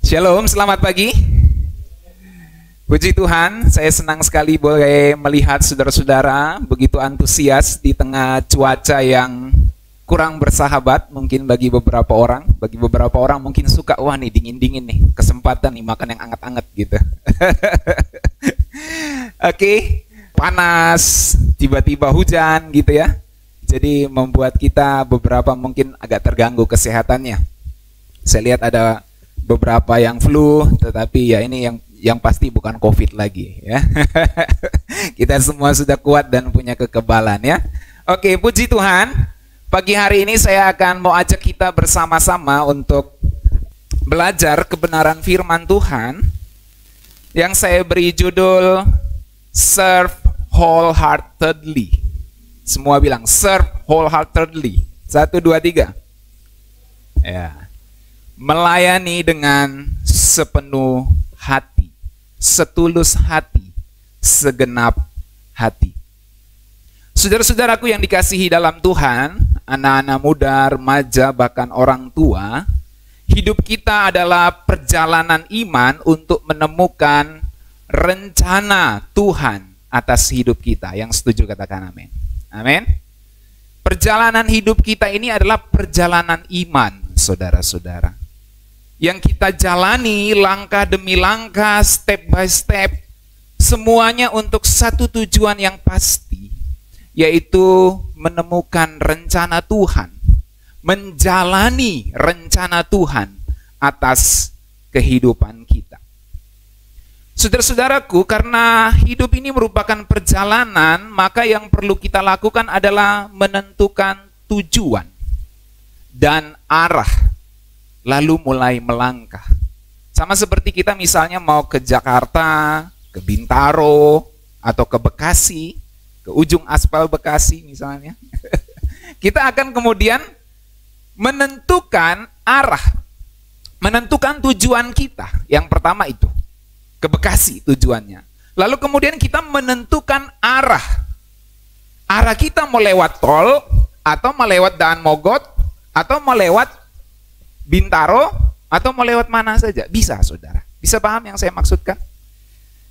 Shalom, selamat pagi. Puji Tuhan, saya senang sekali boleh melihat saudara-saudara begitu antusias di tengah cuaca yang kurang bersahabat mungkin bagi beberapa orang. Bagi beberapa orang mungkin suka, wah nih dingin-dingin nih, kesempatan nih makan yang anget-anget gitu. Oke, panas, tiba-tiba hujan gitu ya. Jadi membuat kita beberapa mungkin agak terganggu kesehatannya. Saya lihat ada beberapa yang flu, tetapi ya ini yang pasti bukan COVID lagi ya. Kita semua sudah kuat dan punya kekebalan ya. Oke, puji Tuhan. Pagi hari ini saya akan mau ajak kita bersama-sama untuk belajar kebenaran firman Tuhan yang saya beri judul Serve Wholeheartedly. Semua bilang serve wholeheartedly. 1, 2, 3. Ya. Melayani dengan sepenuh hati, setulus hati, segenap hati. Saudara-saudaraku yang dikasihi dalam Tuhan, anak-anak muda, remaja, bahkan orang tua, hidup kita adalah perjalanan iman untuk menemukan rencana Tuhan atas hidup kita. Yang setuju katakan amin. Amin. Perjalanan hidup kita ini adalah perjalanan iman, saudara-saudara. Yang kita jalani langkah demi langkah, step by step, semuanya untuk satu tujuan yang pasti, yaitu menemukan rencana Tuhan, menjalani rencana Tuhan atas kehidupan kita. Saudara-saudaraku, karena hidup ini merupakan perjalanan, maka yang perlu kita lakukan adalah menentukan tujuan dan arah, lalu mulai melangkah. Sama seperti kita misalnya mau ke Jakarta, ke Bintaro, atau ke Bekasi, ke ujung aspal Bekasi misalnya. Kita akan kemudian menentukan arah, menentukan tujuan kita. Yang pertama itu, ke Bekasi tujuannya. Lalu kemudian kita menentukan arah. Arah kita mau lewat tol, atau mau lewat Daan Mogot, atau mau lewat Bintaro, atau mau lewat mana saja. Bisa, saudara. Bisa paham yang saya maksudkan?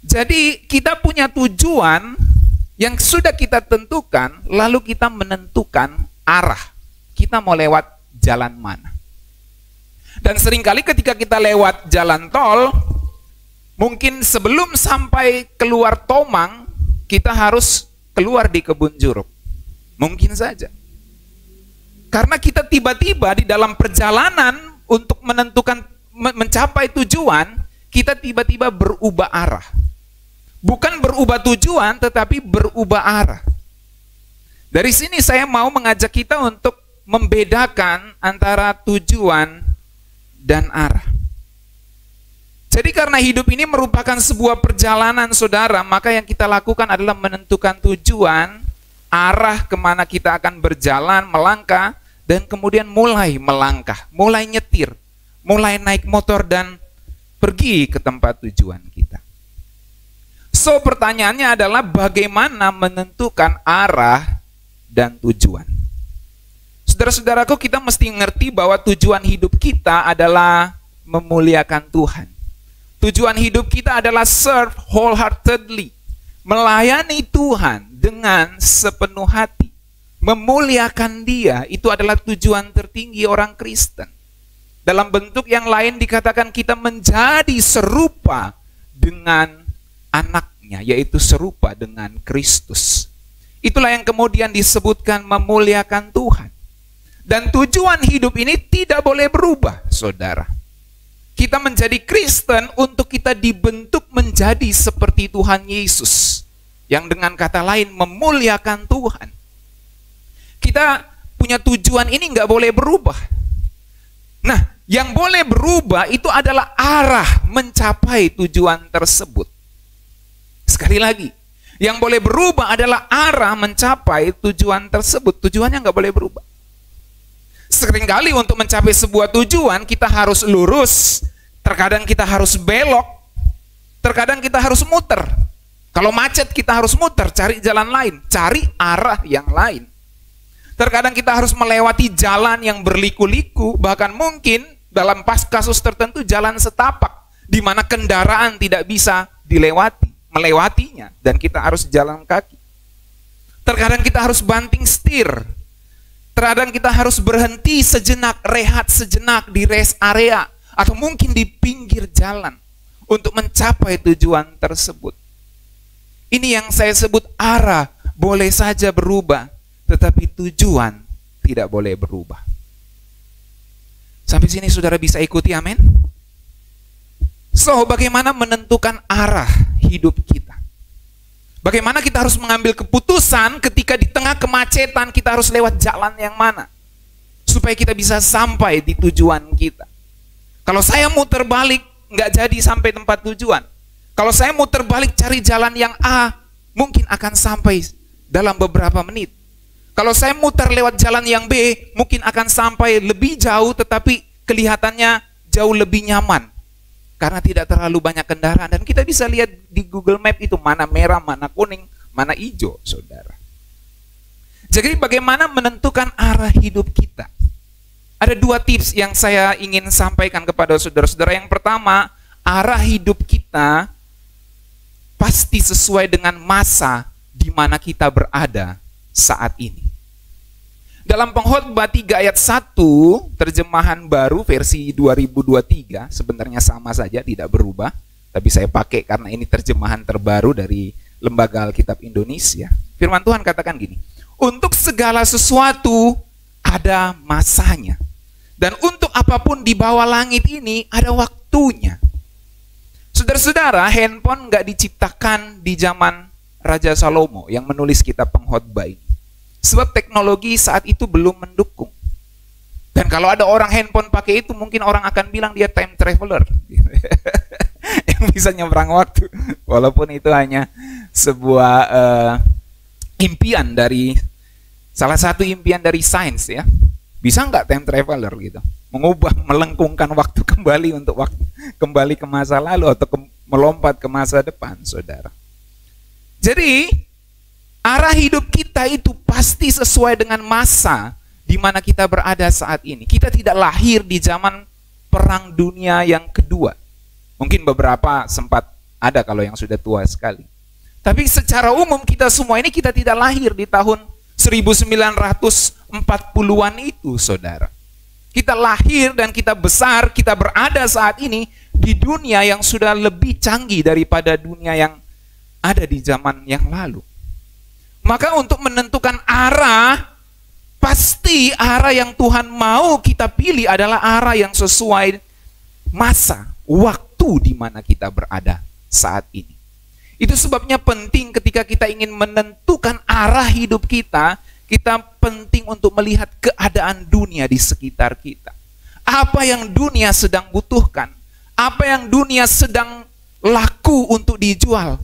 Jadi kita punya tujuan yang sudah kita tentukan, lalu kita menentukan arah. Kita mau lewat jalan mana. Dan seringkali ketika kita lewat jalan tol, mungkin sebelum sampai keluar Tomang, kita harus keluar di kebun jeruk. Mungkin saja. Karena kita tiba-tiba di dalam perjalanan untuk menentukan, mencapai tujuan, kita tiba-tiba berubah arah. Bukan berubah tujuan, tetapi berubah arah. Dari sini saya mau mengajak kita untuk membedakan antara tujuan dan arah. Jadi karena hidup ini merupakan sebuah perjalanan, saudara, maka yang kita lakukan adalah menentukan tujuan, arah kemana kita akan berjalan, melangkah, dan kemudian mulai melangkah, mulai nyetir, mulai naik motor dan pergi ke tempat tujuan kita. So pertanyaannya adalah bagaimana menentukan arah dan tujuan. Saudara-saudaraku, kita mesti ngerti bahwa tujuan hidup kita adalah memuliakan Tuhan. Tujuan hidup kita adalah serve wholeheartedly, melayani Tuhan dengan sepenuh hati. Memuliakan Dia, itu adalah tujuan tertinggi orang Kristen. Dalam bentuk yang lain dikatakan kita menjadi serupa dengan anaknya, yaitu serupa dengan Kristus. Itulah yang kemudian disebutkan memuliakan Tuhan. Dan tujuan hidup ini tidak boleh berubah, saudara. Kita menjadi Kristen untuk kita dibentuk menjadi seperti Tuhan Yesus, yang dengan kata lain memuliakan Tuhan. Kita punya tujuan ini nggak boleh berubah. Nah, yang boleh berubah itu adalah arah mencapai tujuan tersebut. Sekali lagi, yang boleh berubah adalah arah mencapai tujuan tersebut. Tujuannya nggak boleh berubah. Seringkali untuk mencapai sebuah tujuan kita harus lurus, terkadang kita harus belok, terkadang kita harus muter. Kalau macet kita harus muter, cari jalan lain, cari arah yang lain. Terkadang kita harus melewati jalan yang berliku-liku, bahkan mungkin Dalam kasus tertentu jalan setapak, di mana kendaraan tidak bisa melewatinya, dan kita harus jalan kaki. Terkadang kita harus banting setir. Terkadang kita harus berhenti sejenak, rehat sejenak di rest area, atau mungkin di pinggir jalan untuk mencapai tujuan tersebut. Ini yang saya sebut arah boleh saja berubah, tetapi tujuan tidak boleh berubah. Sampai sini saudara bisa ikuti, amin? So, bagaimana menentukan arah hidup kita? Bagaimana kita harus mengambil keputusan ketika di tengah kemacetan kita harus lewat jalan yang mana? Supaya kita bisa sampai di tujuan kita. Kalau saya muter balik, nggak jadi sampai tempat tujuan. Kalau saya muter balik cari jalan yang A, mungkin akan sampai dalam beberapa menit. Kalau saya muter lewat jalan yang B, mungkin akan sampai lebih jauh, tetapi kelihatannya jauh lebih nyaman. Karena tidak terlalu banyak kendaraan. Dan kita bisa lihat di Google Map itu mana merah, mana kuning, mana hijau, saudara. Jadi bagaimana menentukan arah hidup kita? Ada 2 tips yang saya ingin sampaikan kepada saudara-saudara. Yang pertama, arah hidup kita pasti sesuai dengan masa di mana kita berada saat ini. Dalam Pengkhotbah 3 ayat 1, terjemahan baru versi 2023, sebenarnya sama saja, tidak berubah. Tapi saya pakai karena ini terjemahan terbaru dari Lembaga Alkitab Indonesia. Firman Tuhan katakan gini, untuk segala sesuatu ada masanya. Dan untuk apapun di bawah langit ini ada waktunya. Saudara-saudara, handphone nggak diciptakan di zaman Raja Salomo yang menulis kitab Pengkhotbah ini. Sebab teknologi saat itu belum mendukung. Dan kalau ada orang handphone pakai itu, mungkin orang akan bilang dia time traveler. Yang bisa nyebrang waktu. Walaupun itu hanya sebuah impian dari, salah satu impian dari sains ya. Bisa nggak time traveler gitu? Mengubah, melengkungkan waktu kembali untuk kembali ke masa lalu atau melompat ke masa depan, saudara. Jadi, arah hidup kita itu pasti sesuai dengan masa di mana kita berada saat ini. Kita tidak lahir di zaman Perang Dunia yang kedua. Mungkin beberapa sempat ada kalau yang sudah tua sekali. Tapi secara umum kita semua ini kita tidak lahir di tahun 1940-an itu, saudara. Kita lahir dan kita besar, kita berada saat ini di dunia yang sudah lebih canggih daripada dunia yang ada di zaman yang lalu. Maka untuk menentukan arah, pasti arah yang Tuhan mau kita pilih adalah arah yang sesuai masa, waktu di mana kita berada saat ini. Itu sebabnya penting ketika kita ingin menentukan arah hidup kita, kita penting untuk melihat keadaan dunia di sekitar kita. Apa yang dunia sedang butuhkan, apa yang dunia sedang laku untuk dijual,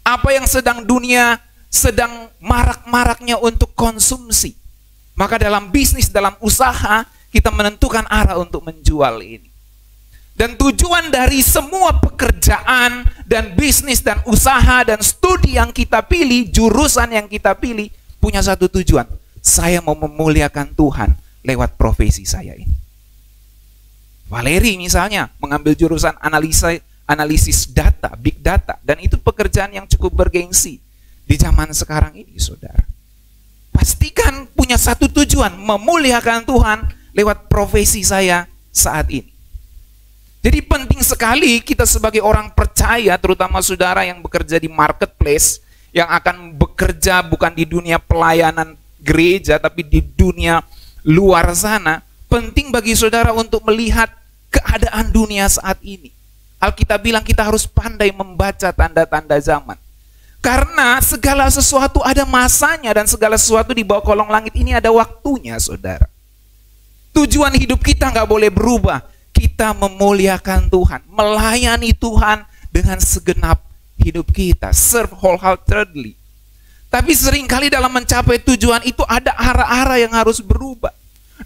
apa yang dunia sedang marak-maraknya untuk konsumsi. Maka dalam bisnis, dalam usaha, kita menentukan arah untuk menjual ini. Dan tujuan dari semua pekerjaan dan bisnis dan usaha dan studi yang kita pilih, jurusan yang kita pilih, punya satu tujuan. Saya mau memuliakan Tuhan lewat profesi saya ini. Valeri misalnya mengambil jurusan analisis data, big data. Dan itu pekerjaan yang cukup bergengsi di zaman sekarang ini, saudara. Pastikan punya satu tujuan, memuliakan Tuhan lewat profesi saya saat ini. Jadi penting sekali kita sebagai orang percaya, terutama saudara yang bekerja di marketplace, yang akan bekerja bukan di dunia pelayanan gereja, tapi di dunia luar sana, penting bagi saudara untuk melihat keadaan dunia saat ini. Alkitab bilang kita harus pandai membaca tanda-tanda zaman. Karena segala sesuatu ada masanya dan segala sesuatu di bawah kolong langit ini ada waktunya, saudara. Tujuan hidup kita nggak boleh berubah. Kita memuliakan Tuhan, melayani Tuhan dengan segenap hidup kita, serve wholeheartedly. Tapi seringkali dalam mencapai tujuan itu ada arah-arah yang harus berubah.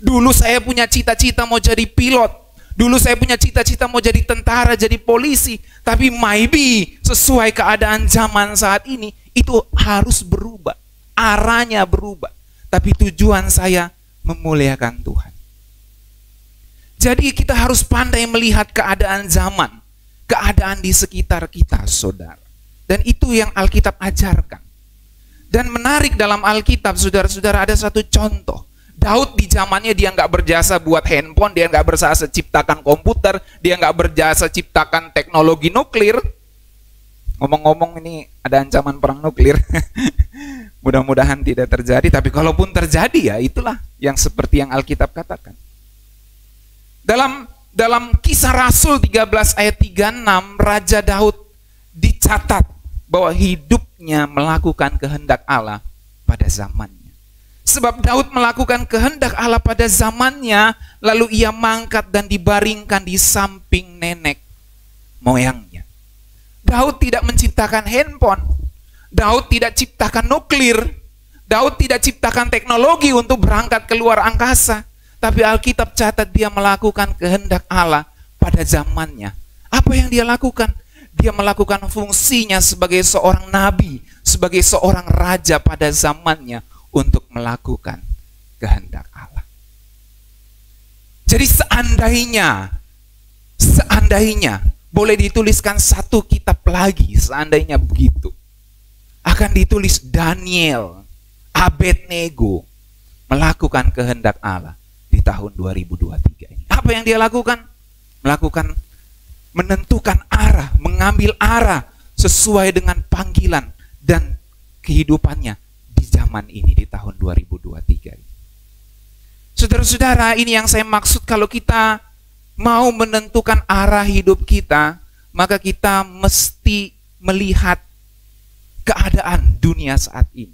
Dulu saya punya cita-cita mau jadi pilot. Dulu saya punya cita-cita mau jadi tentara, jadi polisi. Tapi maybe sesuai keadaan zaman saat ini, itu harus berubah. Arahnya berubah. Tapi tujuan saya memuliakan Tuhan. Jadi kita harus pandai melihat keadaan zaman, keadaan di sekitar kita, saudara. Dan itu yang Alkitab ajarkan. Dan menarik dalam Alkitab, saudara-saudara, ada satu contoh. Daud di zamannya dia nggak berjasa buat handphone, dia nggak berjasa ciptakan komputer, dia nggak berjasa ciptakan teknologi nuklir. Ngomong-ngomong ini ada ancaman perang nuklir. Mudah-mudahan tidak terjadi, tapi kalaupun terjadi ya itulah yang seperti yang Alkitab katakan. Dalam Kisah Rasul 13 ayat 36, Raja Daud dicatat bahwa hidupnya melakukan kehendak Allah pada zamannya. Sebab Daud melakukan kehendak Allah pada zamannya, lalu ia mangkat dan dibaringkan di samping nenek moyangnya. Daud tidak menciptakan handphone, Daud tidak ciptakan nuklir, Daud tidak ciptakan teknologi untuk berangkat keluar angkasa. Tapi Alkitab catat dia melakukan kehendak Allah pada zamannya. Apa yang dia lakukan? Dia melakukan fungsinya sebagai seorang nabi, sebagai seorang raja pada zamannya untuk melakukan kehendak Allah. Jadi seandainya boleh dituliskan satu kitab lagi, seandainya begitu, akan ditulis Daniel, Abednego melakukan kehendak Allah di tahun 2023 ini. Apa yang dia lakukan? Menentukan arah, mengambil arah sesuai dengan panggilan dan kehidupannya di zaman ini, di tahun 2023 ini. Saudara-saudara, ini yang saya maksud, kalau kita mau menentukan arah hidup kita, maka kita mesti melihat keadaan dunia saat ini.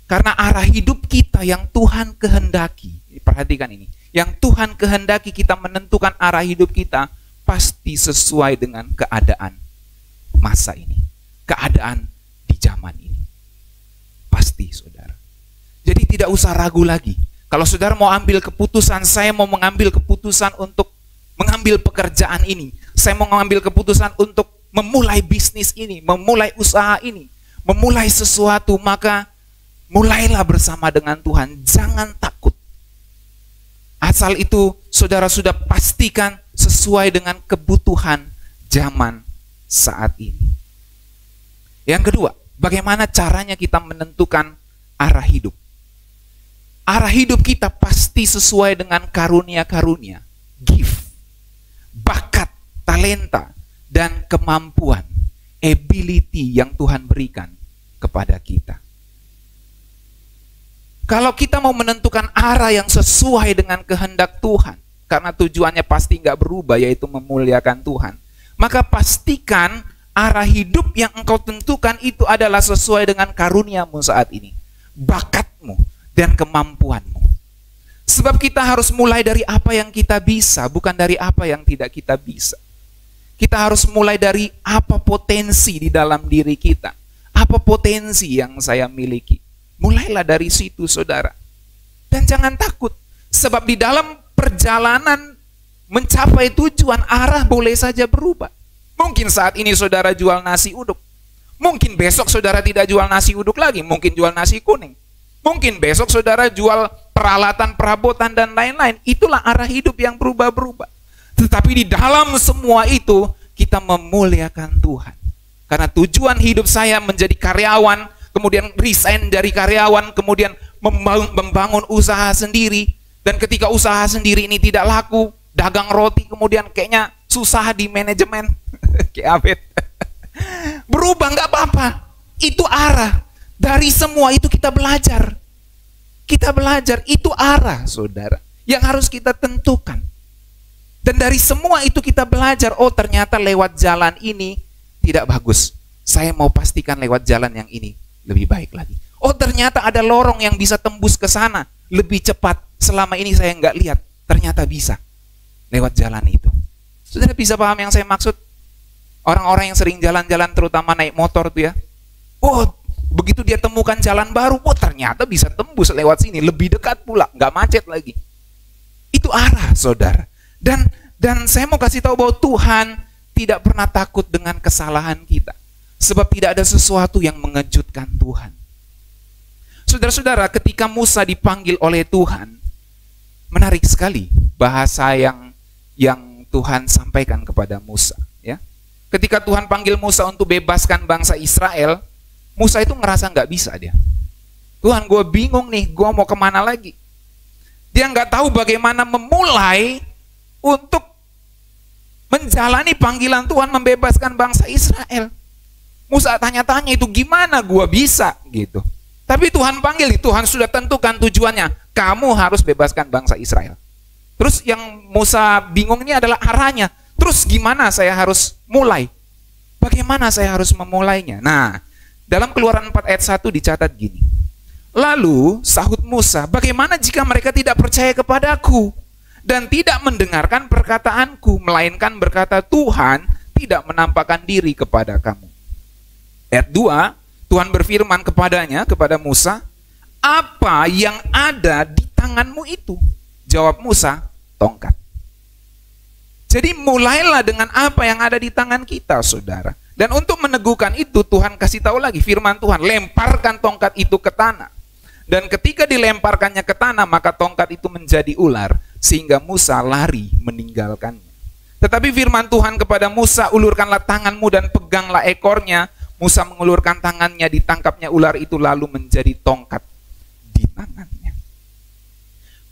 Karena arah hidup kita yang Tuhan kehendaki, perhatikan ini, yang Tuhan kehendaki kita menentukan arah hidup kita pasti sesuai dengan keadaan masa ini, keadaan di zaman ini. Pasti, saudara. Jadi tidak usah ragu lagi. Kalau saudara mau ambil keputusan, saya mau mengambil keputusan untuk mengambil pekerjaan ini, saya mau mengambil keputusan untuk memulai bisnis ini, memulai usaha ini, memulai sesuatu, maka mulailah bersama dengan Tuhan. Jangan takut. Asal itu saudara sudah pastikan sesuai dengan kebutuhan zaman saat ini. Yang kedua, bagaimana caranya kita menentukan arah hidup? Arah hidup kita pasti sesuai dengan karunia-karunia, gift, bakat, talenta, dan kemampuan, ability yang Tuhan berikan kepada kita. Kalau kita mau menentukan arah yang sesuai dengan kehendak Tuhan, karena tujuannya pasti nggak berubah, yaitu memuliakan Tuhan, maka pastikan arah hidup yang engkau tentukan itu adalah sesuai dengan karuniamu saat ini, bakatmu, dan kemampuanmu. Sebab kita harus mulai dari apa yang kita bisa, bukan dari apa yang tidak kita bisa. Kita harus mulai dari apa potensi di dalam diri kita, apa potensi yang saya miliki. Mulailah dari situ, saudara. Dan jangan takut, sebab di dalam perjalanan mencapai tujuan, arah boleh saja berubah. Mungkin saat ini saudara jual nasi uduk, mungkin besok saudara tidak jual nasi uduk lagi, mungkin jual nasi kuning. Mungkin besok saudara jual peralatan, perabotan, dan lain-lain. Itulah arah hidup yang berubah-berubah. Tetapi di dalam semua itu, kita memuliakan Tuhan. Karena tujuan hidup saya menjadi karyawan, kemudian resign dari karyawan, kemudian membangun usaha sendiri. Dan ketika usaha sendiri ini tidak laku, dagang roti, kemudian kayaknya susah di manajemen. Kayak Abed. Berubah, nggak apa-apa. Itu arah. Dari semua itu kita belajar. Kita belajar, itu arah, saudara, yang harus kita tentukan. Dan dari semua itu kita belajar, oh ternyata lewat jalan ini tidak bagus. Saya mau pastikan lewat jalan yang ini lebih baik lagi. Oh ternyata ada lorong yang bisa tembus ke sana lebih cepat. Selama ini saya nggak lihat, ternyata bisa lewat jalan itu. Saudara bisa paham yang saya maksud? Orang-orang yang sering jalan-jalan, terutama naik motor tuh ya. Oh, begitu dia temukan jalan baru, oh ternyata bisa tembus lewat sini, lebih dekat pula, nggak macet lagi. Itu arah, saudara. Dan saya mau kasih tahu bahwa Tuhan tidak pernah takut dengan kesalahan kita. Sebab tidak ada sesuatu yang mengejutkan Tuhan. Saudara-saudara, ketika Musa dipanggil oleh Tuhan, Menarik sekali bahasa yang Tuhan sampaikan kepada Musa, ya. Ketika Tuhan panggil Musa untuk bebaskan bangsa Israel, Musa itu ngerasa nggak bisa dia. Tuhan, gue bingung nih, gue mau kemana lagi? Dia nggak tahu bagaimana memulai untuk menjalani panggilan Tuhan membebaskan bangsa Israel. Musa tanya-tanya itu gimana gue bisa gitu. Tapi Tuhan panggil, Tuhan sudah tentukan tujuannya. Kamu harus bebaskan bangsa Israel. Terus yang Musa bingung ini adalah arahnya. Terus gimana saya harus mulai? Bagaimana saya harus memulainya? Nah, dalam Keluaran 4 ayat 1 dicatat gini. Lalu sahut Musa, bagaimana jika mereka tidak percaya kepadaku dan tidak mendengarkan perkataanku, melainkan berkata, Tuhan tidak menampakkan diri kepada kamu. Ayat 2, Tuhan berfirman kepada Musa, apa yang ada di tanganmu itu? Jawab Musa, tongkat. Jadi mulailah dengan apa yang ada di tangan kita, saudara. Dan untuk meneguhkan itu, Tuhan kasih tahu lagi firman Tuhan, lemparkan tongkat itu ke tanah. Dan ketika dilemparkannya ke tanah, maka tongkat itu menjadi ular, sehingga Musa lari meninggalkannya. Tetapi firman Tuhan kepada Musa, ulurkanlah tanganmu dan peganglah ekornya. Musa mengulurkan tangannya, ditangkapnya ular itu lalu menjadi tongkat di tangannya.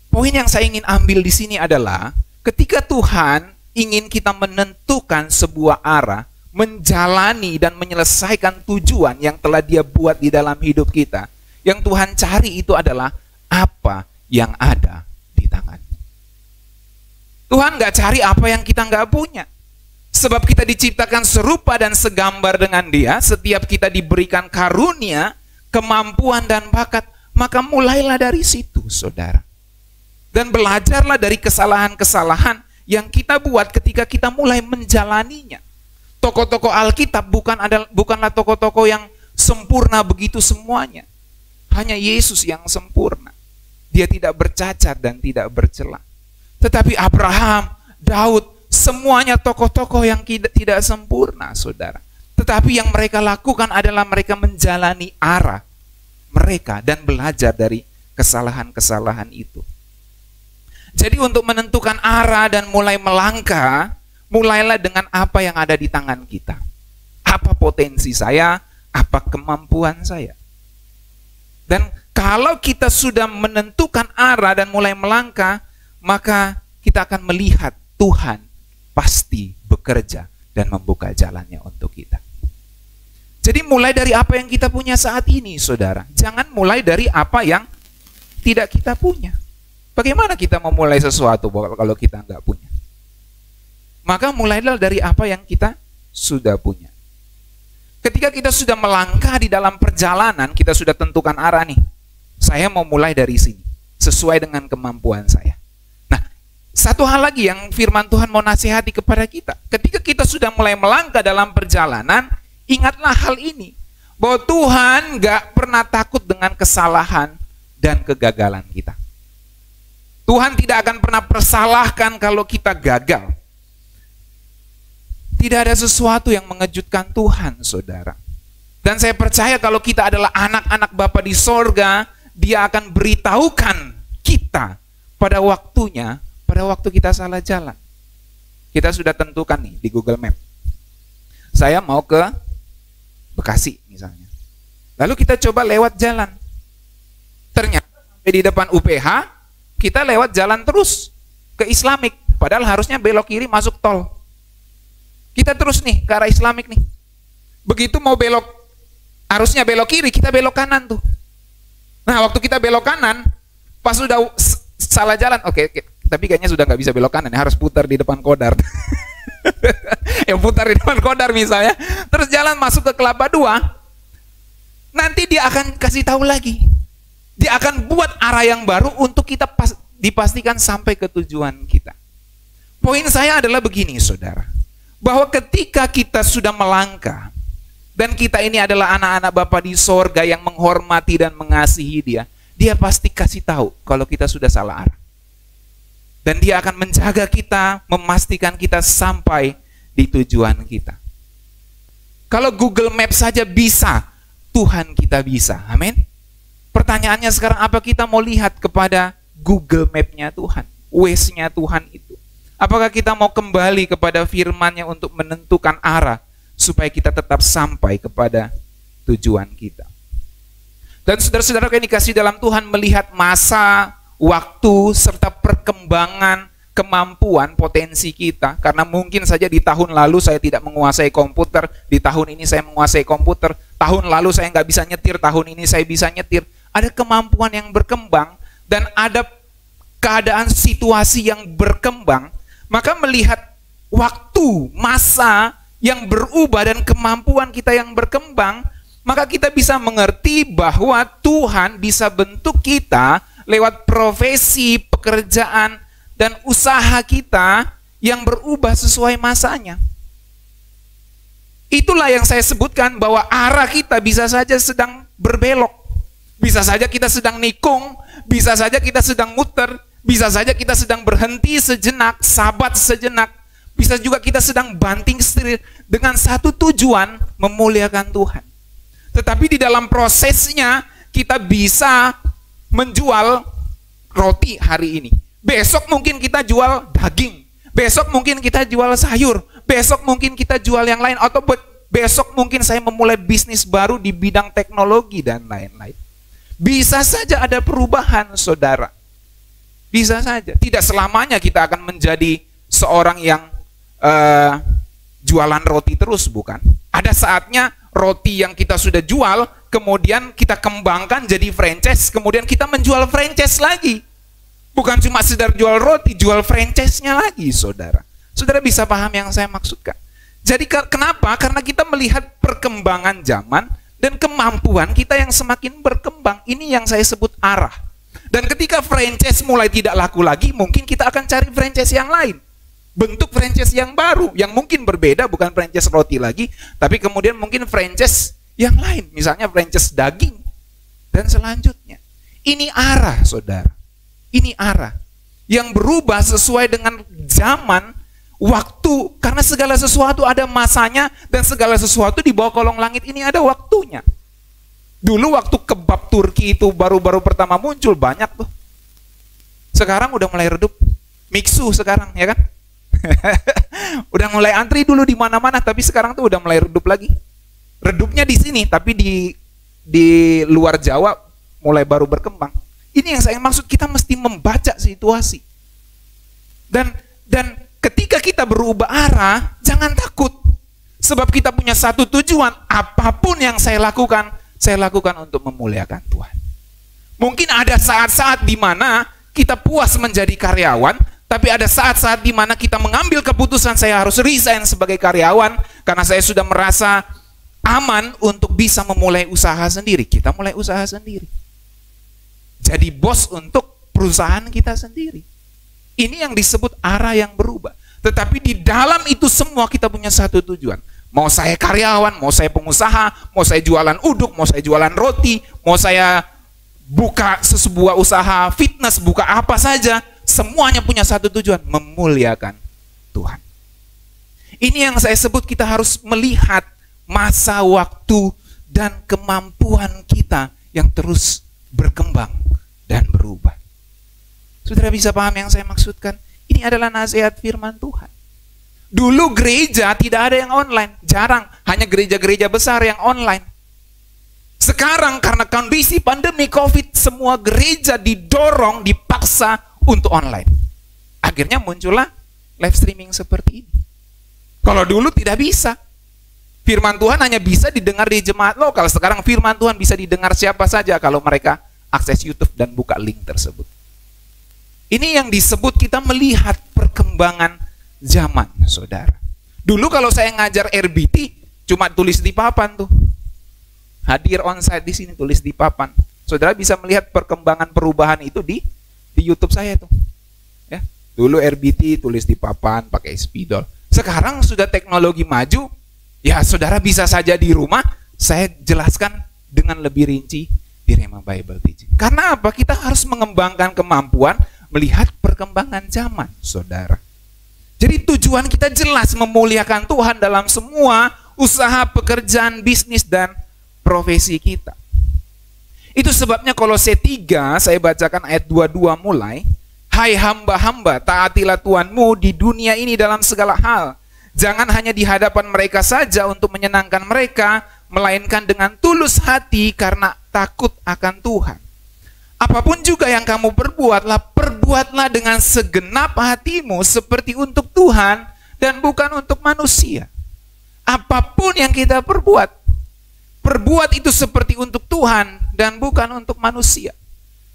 Poin yang saya ingin ambil di sini adalah ketika Tuhan ingin kita menentukan sebuah arah, menjalani dan menyelesaikan tujuan yang telah Dia buat di dalam hidup kita, yang Tuhan cari itu adalah apa yang ada di tanganmu. Tuhan nggak cari apa yang kita nggak punya. Sebab kita diciptakan serupa dan segambar dengan Dia, setiap kita diberikan karunia, kemampuan dan bakat, maka mulailah dari situ, saudara. Dan belajarlah dari kesalahan-kesalahan yang kita buat ketika kita mulai menjalaninya. Tokoh-tokoh Alkitab bukanlah tokoh-tokoh yang sempurna begitu semuanya. Hanya Yesus yang sempurna. Dia tidak bercacat dan tidak bercela. Tetapi Abraham, Daud, semuanya tokoh-tokoh yang tidak sempurna, saudara. Tetapi yang mereka lakukan adalah mereka menjalani arah mereka dan belajar dari kesalahan-kesalahan itu. Jadi untuk menentukan arah dan mulai melangkah, mulailah dengan apa yang ada di tangan kita. Apa potensi saya, apa kemampuan saya. Dan kalau kita sudah menentukan arah dan mulai melangkah, maka kita akan melihat Tuhan pasti bekerja dan membuka jalannya untuk kita. Jadi mulai dari apa yang kita punya saat ini, saudara. Jangan mulai dari apa yang tidak kita punya. Bagaimana kita memulai sesuatu kalau kita nggak punya? Maka mulailah dari apa yang kita sudah punya. Ketika kita sudah melangkah di dalam perjalanan, kita sudah tentukan arah nih. Saya mau mulai dari sini, sesuai dengan kemampuan saya. Nah, satu hal lagi yang firman Tuhan mau nasihati kepada kita. Ketika kita sudah mulai melangkah dalam perjalanan, ingatlah hal ini. Bahwa Tuhan nggak pernah takut dengan kesalahan dan kegagalan kita. Tuhan tidak akan pernah persalahkan kalau kita gagal. Tidak ada sesuatu yang mengejutkan Tuhan, saudara. Dan saya percaya kalau kita adalah anak-anak Bapa di sorga, Dia akan beritahukan kita pada waktunya, pada waktu kita salah jalan. Kita sudah tentukan nih di Google Map. Saya mau ke Bekasi misalnya. Lalu kita coba lewat jalan. Ternyata di depan UPH, kita lewat jalan terus ke Islamik. Padahal harusnya belok kiri masuk tol. Kita terus nih ke arah Islamik nih. Begitu mau belok, harusnya belok kiri, kita belok kanan tuh. Nah, waktu kita belok kanan, pas sudah salah jalan, oke, tapi kayaknya sudah nggak bisa belok kanan, ya, harus putar di depan Kodar. Yang putar di depan Kodar misalnya, terus jalan masuk ke Kelapa II, nanti dia akan kasih tahu lagi. Dia akan buat arah yang baru untuk kita dipastikan sampai ke tujuan kita. Poin saya adalah begini, saudara. Bahwa ketika kita sudah melangkah, dan kita ini adalah anak-anak Bapa di sorga yang menghormati dan mengasihi Dia, Dia pasti kasih tahu kalau kita sudah salah arah. Dan Dia akan menjaga kita, memastikan kita sampai di tujuan kita. Kalau Google Maps saja bisa, Tuhan kita bisa. Amin. Pertanyaannya sekarang, apa kita mau lihat kepada Google Map-nya Tuhan, Waze-nya Tuhan itu? Apakah kita mau kembali kepada firman-Nya untuk menentukan arah supaya kita tetap sampai kepada tujuan kita? Dan saudara-saudara yang dikasihi dalam Tuhan, melihat masa, waktu, serta perkembangan kemampuan, potensi kita. Karena mungkin saja di tahun lalu saya tidak menguasai komputer, di tahun ini saya menguasai komputer, tahun lalu saya nggak bisa nyetir, tahun ini saya bisa nyetir. Ada kemampuan yang berkembang, dan ada keadaan situasi yang berkembang. Maka melihat waktu, masa yang berubah dan kemampuan kita yang berkembang, maka kita bisa mengerti bahwa Tuhan bisa bentuk kita lewat profesi, pekerjaan, dan usaha kita yang berubah sesuai masanya. Itulah yang saya sebutkan, bahwa arah kita bisa saja sedang berbelok. Bisa saja kita sedang nikung, bisa saja kita sedang muter, bisa saja kita sedang berhenti sejenak, sabat sejenak. Bisa juga kita sedang banting setir dengan satu tujuan, memuliakan Tuhan. Tetapi di dalam prosesnya kita bisa menjual roti hari ini. Besok mungkin kita jual daging. Besok mungkin kita jual sayur. Besok mungkin kita jual yang lain. Atau besok mungkin saya memulai bisnis baru di bidang teknologi dan lain-lain. Bisa saja ada perubahan, saudara. Bisa saja. Tidak selamanya kita akan menjadi seorang yang jualan roti terus, bukan? Ada saatnya roti yang kita sudah jual, kemudian kita kembangkan jadi franchise, kemudian kita menjual franchise lagi. Bukan cuma sekedar jual roti, jual franchise-nya lagi, saudara. Saudara bisa paham yang saya maksudkan? Jadi kenapa? Karena kita melihat perkembangan zaman dan kemampuan kita yang semakin berkembang. Ini yang saya sebut arah. Dan ketika franchise mulai tidak laku lagi, mungkin kita akan cari franchise yang lain. Bentuk franchise yang baru, yang mungkin berbeda, bukan franchise roti lagi, tapi kemudian mungkin franchise yang lain, misalnya franchise daging, dan selanjutnya. Ini arah, saudara. Ini arah yang berubah sesuai dengan zaman, waktu, karena segala sesuatu ada masanya, dan segala sesuatu di bawah kolong langit ini ada waktunya. Dulu waktu kebab Turki itu baru-baru pertama muncul, banyak tuh. Sekarang udah mulai redup. Mixu sekarang, ya kan? Udah mulai antri dulu di mana-mana, tapi sekarang tuh udah mulai redup lagi. Redupnya di sini, tapi di luar Jawa mulai baru berkembang. Ini yang saya maksud, kita mesti membaca situasi. Dan ketika kita berubah arah, jangan takut. Sebab kita punya satu tujuan, apapun yang saya lakukan untuk memuliakan Tuhan. Mungkin ada saat-saat di mana kita puas menjadi karyawan, tapi ada saat-saat di mana kita mengambil keputusan saya harus resign sebagai karyawan karena saya sudah merasa aman untuk bisa memulai usaha sendiri. Kita mulai usaha sendiri. Jadi bos untuk perusahaan kita sendiri. Ini yang disebut arah yang berubah. Tetapi di dalam itu semua kita punya satu tujuan. Mau saya karyawan, mau saya pengusaha, mau saya jualan uduk, mau saya jualan roti, mau saya buka sebuah usaha fitness, buka apa saja, semuanya punya satu tujuan, memuliakan Tuhan. Ini yang saya sebut, kita harus melihat masa, waktu, dan kemampuan kita yang terus berkembang dan berubah. Saudara bisa paham yang saya maksudkan? Ini adalah nasihat firman Tuhan. Dulu gereja tidak ada yang online, jarang, hanya gereja-gereja besar yang online. Sekarang karena kondisi pandemi COVID, semua gereja didorong, dipaksa untuk online. Akhirnya muncullah live streaming seperti ini. Kalau dulu tidak bisa. Firman Tuhan hanya bisa didengar di jemaat lokal. Sekarang firman Tuhan bisa didengar siapa saja kalau mereka akses YouTube dan buka link tersebut. Ini yang disebut kita melihat perkembangan zaman, saudara. Dulu kalau saya ngajar RBT, cuma tulis di papan tuh. Hadir onsite di sini, tulis di papan. Saudara bisa melihat perkembangan perubahan itu di YouTube saya tuh. Ya. Dulu RBT tulis di papan pakai spidol. Sekarang sudah teknologi maju, ya saudara bisa saja di rumah saya jelaskan dengan lebih rinci di Rhema Bible Teaching. Karena apa? Kita harus mengembangkan kemampuan melihat perkembangan zaman, saudara. Jadi tujuan kita jelas, memuliakan Tuhan dalam semua usaha, pekerjaan, bisnis, dan profesi kita. Itu sebabnya Kolose 3, saya bacakan ayat 22 mulai. Hai hamba-hamba, taatilah Tuhanmu di dunia ini dalam segala hal. Jangan hanya di hadapan mereka saja untuk menyenangkan mereka, melainkan dengan tulus hati karena takut akan Tuhan. Apapun juga yang kamu perbuatlah dengan segenap hatimu seperti untuk Tuhan dan bukan untuk manusia. Apapun yang kita perbuat itu seperti untuk Tuhan dan bukan untuk manusia.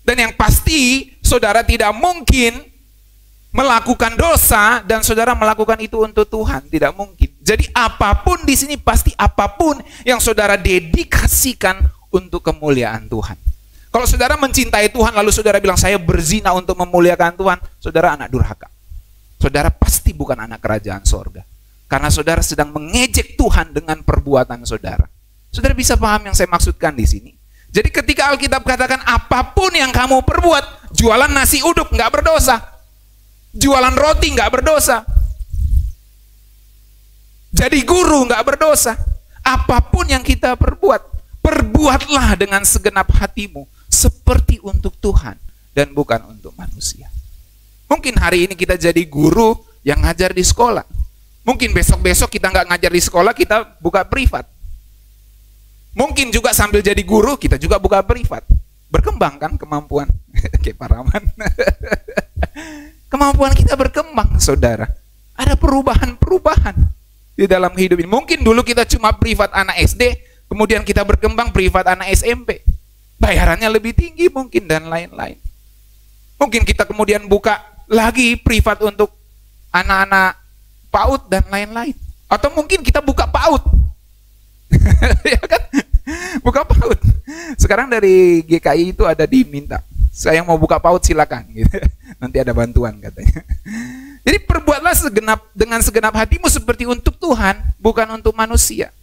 Dan yang pasti, saudara tidak mungkin melakukan dosa dan saudara melakukan itu untuk Tuhan, tidak mungkin. Jadi apapun di sini pasti apapun yang saudara dedikasikan untuk kemuliaan Tuhan. Kalau saudara mencintai Tuhan lalu saudara bilang saya berzina untuk memuliakan Tuhan, saudara anak durhaka. Saudara pasti bukan anak kerajaan sorga. Karena saudara sedang mengejek Tuhan dengan perbuatan saudara. Saudara bisa paham yang saya maksudkan di sini? Jadi ketika Alkitab katakan apapun yang kamu perbuat, jualan nasi uduk nggak berdosa, jualan roti nggak berdosa, jadi guru nggak berdosa. Apapun yang kita perbuat, perbuatlah dengan segenap hatimu seperti untuk Tuhan dan bukan untuk manusia. Mungkin hari ini kita jadi guru yang ngajar di sekolah. Mungkin besok-besok kita nggak ngajar di sekolah, kita buka privat. Mungkin juga sambil jadi guru, kita juga buka privat. Berkembang kan kemampuan. Kayak Pak Rahman. Kemampuan kita berkembang, saudara. Ada perubahan-perubahan di dalam hidup ini. Mungkin dulu kita cuma privat anak SD, kemudian kita berkembang privat anak SMP. Bayarannya lebih tinggi mungkin dan lain-lain. Mungkin kita kemudian buka lagi privat untuk anak-anak PAUD dan lain-lain. Atau mungkin kita buka PAUD. Ya kan? Buka PAUD. Sekarang dari GKI itu ada diminta, saya yang mau buka PAUD silakan gitu. Nanti ada bantuan katanya. Jadi perbuatlah dengan segenap hatimu seperti untuk Tuhan, bukan untuk manusia.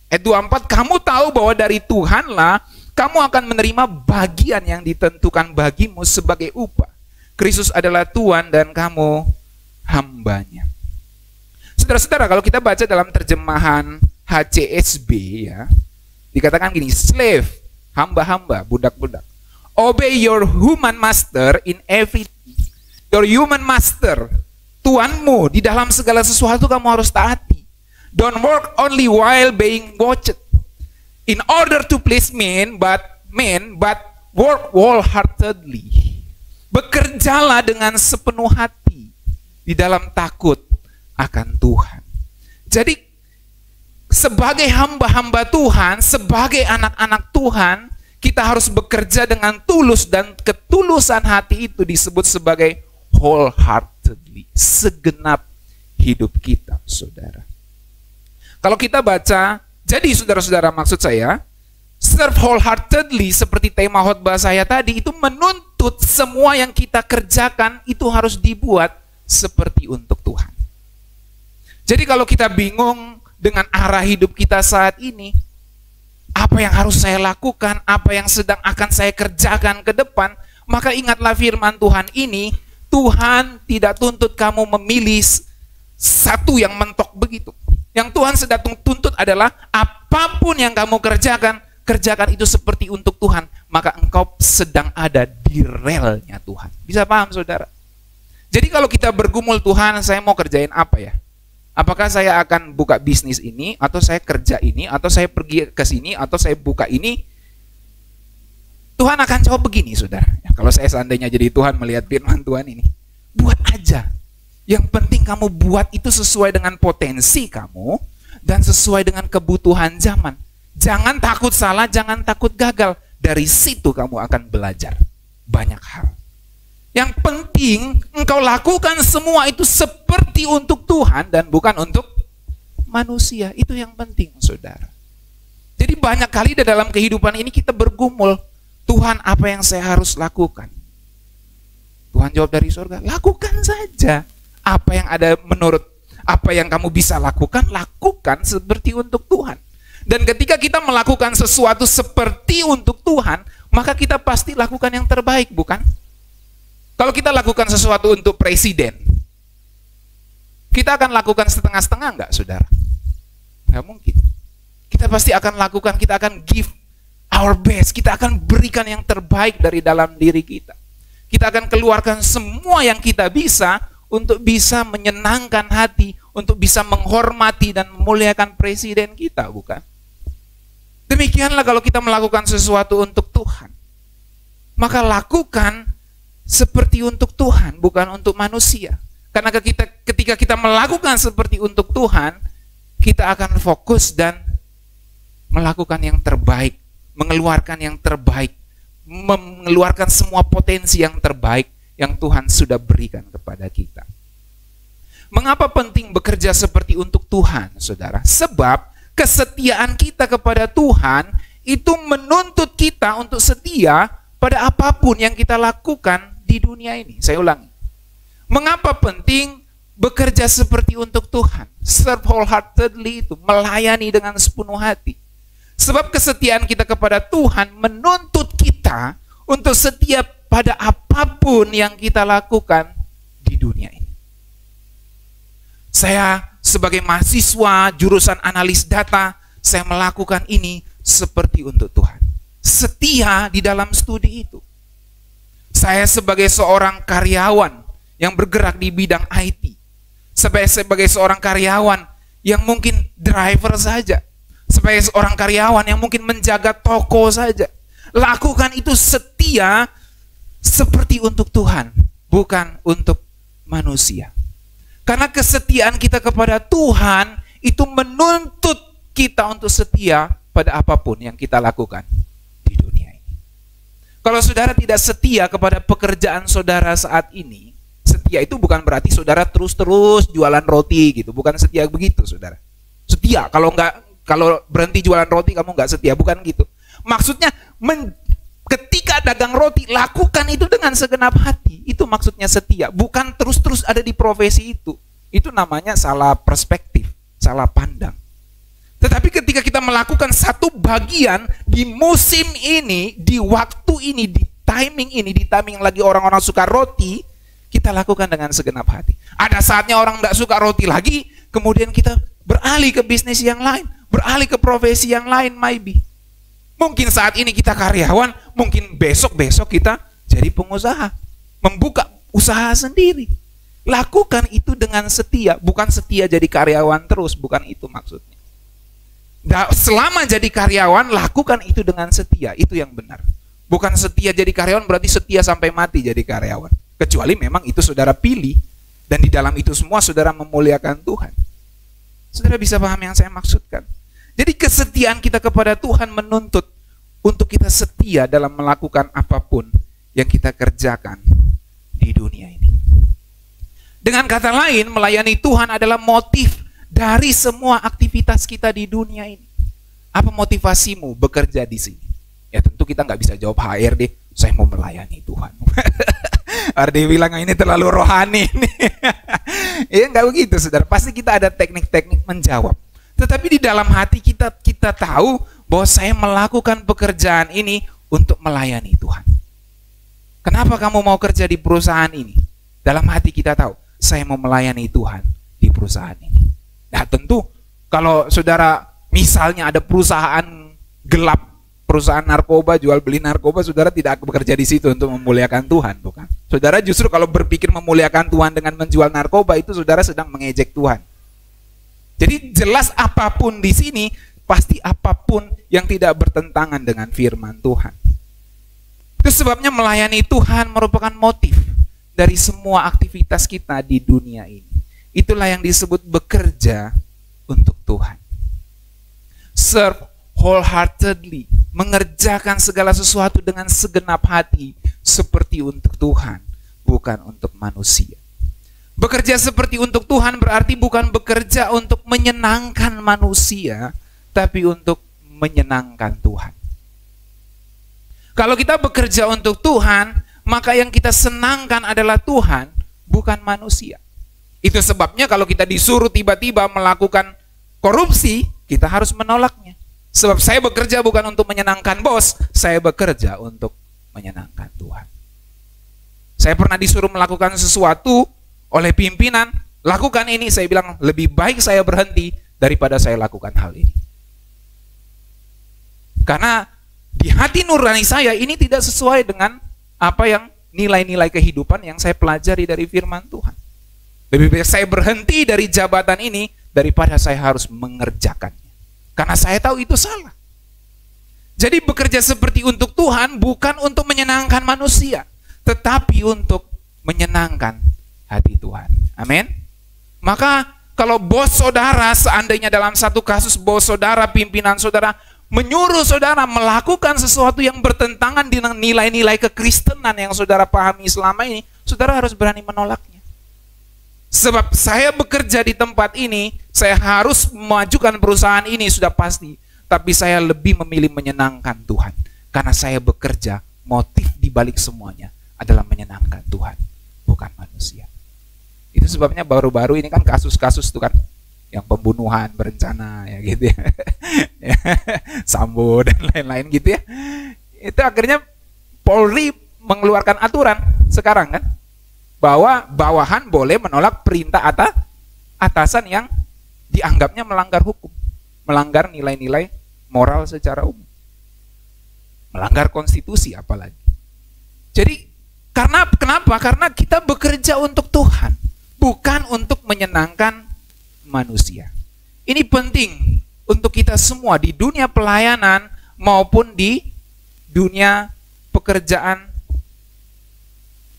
Ayat 24, kamu tahu bahwa dari Tuhanlah kamu akan menerima bagian yang ditentukan bagimu sebagai upah. Kristus adalah Tuhan dan kamu hambanya. Saudara-saudara, kalau kita baca dalam terjemahan HCSB ya, dikatakan gini, slave, hamba-hamba, budak-budak. Obey your human master in everything. Your human master, Tuanmu, di dalam segala sesuatu kamu harus taati. Don't work only while being watched. In order to please men, but work wholeheartedly. Bekerjalah dengan sepenuh hati di dalam takut akan Tuhan. Jadi sebagai hamba-hamba Tuhan, sebagai anak-anak Tuhan, kita harus bekerja dengan tulus, dan ketulusan hati itu disebut sebagai wholeheartedly, segenap hidup kita, saudara. Kalau kita baca, jadi saudara-saudara, maksud saya, serve wholeheartedly seperti tema khotbah saya tadi, itu menuntut semua yang kita kerjakan itu harus dibuat seperti untuk Tuhan. Jadi kalau kita bingung dengan arah hidup kita saat ini, apa yang harus saya lakukan, apa yang sedang akan saya kerjakan ke depan, maka ingatlah firman Tuhan ini, Tuhan tidak tuntut kamu memilih satu yang mentok begitu. Yang Tuhan sedang tuntut adalah apapun yang kamu kerjakan, kerjakan itu seperti untuk Tuhan, maka engkau sedang ada di relnya Tuhan. Bisa paham, saudara? Jadi kalau kita bergumul, Tuhan, saya mau kerjain apa ya? Apakah saya akan buka bisnis ini, atau saya kerja ini, atau saya pergi ke sini, atau saya buka ini? Tuhan akan jawab begini, saudara. Ya, kalau saya seandainya jadi Tuhan melihat firman Tuhan ini, buat aja. Yang penting kamu buat itu sesuai dengan potensi kamu dan sesuai dengan kebutuhan zaman. Jangan takut salah, jangan takut gagal. Dari situ kamu akan belajar banyak hal. Yang penting engkau lakukan semua itu seperti untuk Tuhan dan bukan untuk manusia. Itu yang penting, saudara. Jadi banyak kali di dalam kehidupan ini kita bergumul, Tuhan, apa yang saya harus lakukan? Tuhan jawab dari surga, lakukan saja. Apa yang ada menurut, apa yang kamu bisa lakukan, lakukan seperti untuk Tuhan. Dan ketika kita melakukan sesuatu seperti untuk Tuhan, maka kita pasti lakukan yang terbaik, bukan? Kalau kita lakukan sesuatu untuk presiden, kita akan lakukan setengah-setengah enggak, saudara? Enggak mungkin. Kita pasti akan lakukan, kita akan give our best, kita akan berikan yang terbaik dari dalam diri kita. Kita akan keluarkan semua yang kita bisa untuk bisa menyenangkan hati, untuk bisa menghormati dan memuliakan presiden kita, bukan? Demikianlah kalau kita melakukan sesuatu untuk Tuhan. Maka lakukan seperti untuk Tuhan, bukan untuk manusia. Karena ketika kita melakukan seperti untuk Tuhan, kita akan fokus dan melakukan yang terbaik, mengeluarkan yang terbaik, mengeluarkan semua potensi yang terbaik yang Tuhan sudah berikan kepada kita. Mengapa penting bekerja seperti untuk Tuhan, saudara? Sebab kesetiaan kita kepada Tuhan itu menuntut kita untuk setia pada apapun yang kita lakukan di dunia ini. Saya ulangi. Mengapa penting bekerja seperti untuk Tuhan? Serve wholeheartedly, itu melayani dengan sepenuh hati. Sebab kesetiaan kita kepada Tuhan menuntut kita untuk setia pada apapun yang kita lakukan di dunia ini. Saya sebagai mahasiswa jurusan analis data, saya melakukan ini seperti untuk Tuhan. Setia di dalam studi itu. Saya sebagai seorang karyawan yang bergerak di bidang IT, sebagai seorang karyawan yang mungkin driver saja, sebagai seorang karyawan yang mungkin menjaga toko saja, lakukan itu setia seperti untuk Tuhan, bukan untuk manusia. Karena kesetiaan kita kepada Tuhan itu menuntut kita untuk setia pada apapun yang kita lakukan di dunia ini. Kalau saudara tidak setia kepada pekerjaan saudara saat ini, setia itu bukan berarti saudara terus-terus jualan roti gitu, bukan setia begitu, saudara. Setia kalau berhenti jualan roti kamu nggak setia, bukan gitu. Maksudnya ketika dagang roti, lakukan itu dengan segenap hati. Itu maksudnya setia. Bukan terus-terus ada di profesi itu. Itu namanya salah perspektif, salah pandang. Tetapi ketika kita melakukan satu bagian di musim ini, di waktu ini, di timing lagi orang-orang suka roti, kita lakukan dengan segenap hati. Ada saatnya orang tidak suka roti lagi, kemudian kita beralih ke bisnis yang lain, beralih ke profesi yang lain, maybe. Mungkin saat ini kita karyawan, mungkin besok-besok kita jadi pengusaha, membuka usaha sendiri. Lakukan itu dengan setia, bukan setia jadi karyawan terus, bukan itu maksudnya. Selama jadi karyawan, lakukan itu dengan setia, itu yang benar. Bukan setia jadi karyawan berarti setia sampai mati jadi karyawan. Kecuali memang itu saudara pilih, dan di dalam itu semua saudara memuliakan Tuhan. Saudara bisa paham yang saya maksudkan? Jadi kesetiaan kita kepada Tuhan menuntut untuk kita setia dalam melakukan apapun yang kita kerjakan di dunia ini. Dengan kata lain, melayani Tuhan adalah motif dari semua aktivitas kita di dunia ini. Apa motivasimu bekerja di sini? Ya tentu kita nggak bisa jawab HRD, saya mau melayani Tuhan. HRD bilang ini terlalu rohani. Ya nggak begitu, saudara. Pasti kita ada teknik-teknik menjawab. Tetapi di dalam hati kita tahu bahwa saya melakukan pekerjaan ini untuk melayani Tuhan. Kenapa kamu mau kerja di perusahaan ini? Dalam hati kita tahu, saya mau melayani Tuhan di perusahaan ini. Nah tentu kalau saudara misalnya ada perusahaan gelap, perusahaan narkoba, jual beli narkoba, saudara tidak bekerja di situ untuk memuliakan Tuhan, bukan? Saudara justru kalau berpikir memuliakan Tuhan dengan menjual narkoba, itu saudara sedang mengejek Tuhan. Jadi jelas apapun di sini, pasti apapun yang tidak bertentangan dengan firman Tuhan. Itu sebabnya melayani Tuhan merupakan motif dari semua aktivitas kita di dunia ini. Itulah yang disebut bekerja untuk Tuhan. Serve wholeheartedly, mengerjakan segala sesuatu dengan segenap hati seperti untuk Tuhan, bukan untuk manusia. Bekerja seperti untuk Tuhan berarti bukan bekerja untuk menyenangkan manusia, tapi untuk menyenangkan Tuhan. Kalau kita bekerja untuk Tuhan, maka yang kita senangkan adalah Tuhan, bukan manusia. Itu sebabnya kalau kita disuruh tiba-tiba melakukan korupsi, kita harus menolaknya. Sebab saya bekerja bukan untuk menyenangkan bos, saya bekerja untuk menyenangkan Tuhan. Saya pernah disuruh melakukan sesuatu oleh pimpinan, lakukan ini, saya bilang lebih baik saya berhenti daripada saya lakukan hal ini. Karena di hati nurani saya ini tidak sesuai dengan apa yang nilai-nilai kehidupan yang saya pelajari dari firman Tuhan. Lebih baik saya berhenti dari jabatan ini daripada saya harus mengerjakannya. Karena saya tahu itu salah. Jadi bekerja seperti untuk Tuhan bukan untuk menyenangkan manusia, tetapi untuk menyenangkan hati Tuhan. Amin. Maka kalau bos saudara, seandainya dalam satu kasus bos saudara, pimpinan saudara menyuruh saudara melakukan sesuatu yang bertentangan dengan nilai-nilai kekristenan yang saudara pahami selama ini, saudara harus berani menolaknya. Sebab saya bekerja di tempat ini, saya harus memajukan perusahaan ini sudah pasti. Tapi saya lebih memilih menyenangkan Tuhan. Karena saya bekerja, motif dibalik semuanya adalah menyenangkan Tuhan, bukan manusia. Itu sebabnya baru-baru ini kan kasus-kasus itu kan, yang pembunuhan berencana ya gitu ya. Sambo dan lain-lain gitu ya. Itu akhirnya Polri mengeluarkan aturan sekarang kan, bahwa bawahan boleh menolak perintah atasan yang dianggapnya melanggar hukum, melanggar nilai-nilai moral secara umum, melanggar konstitusi apalagi. Jadi kenapa? Karena kita bekerja untuk Tuhan, bukan untuk menyenangkan manusia. Ini penting untuk kita semua di dunia pelayanan maupun di dunia pekerjaan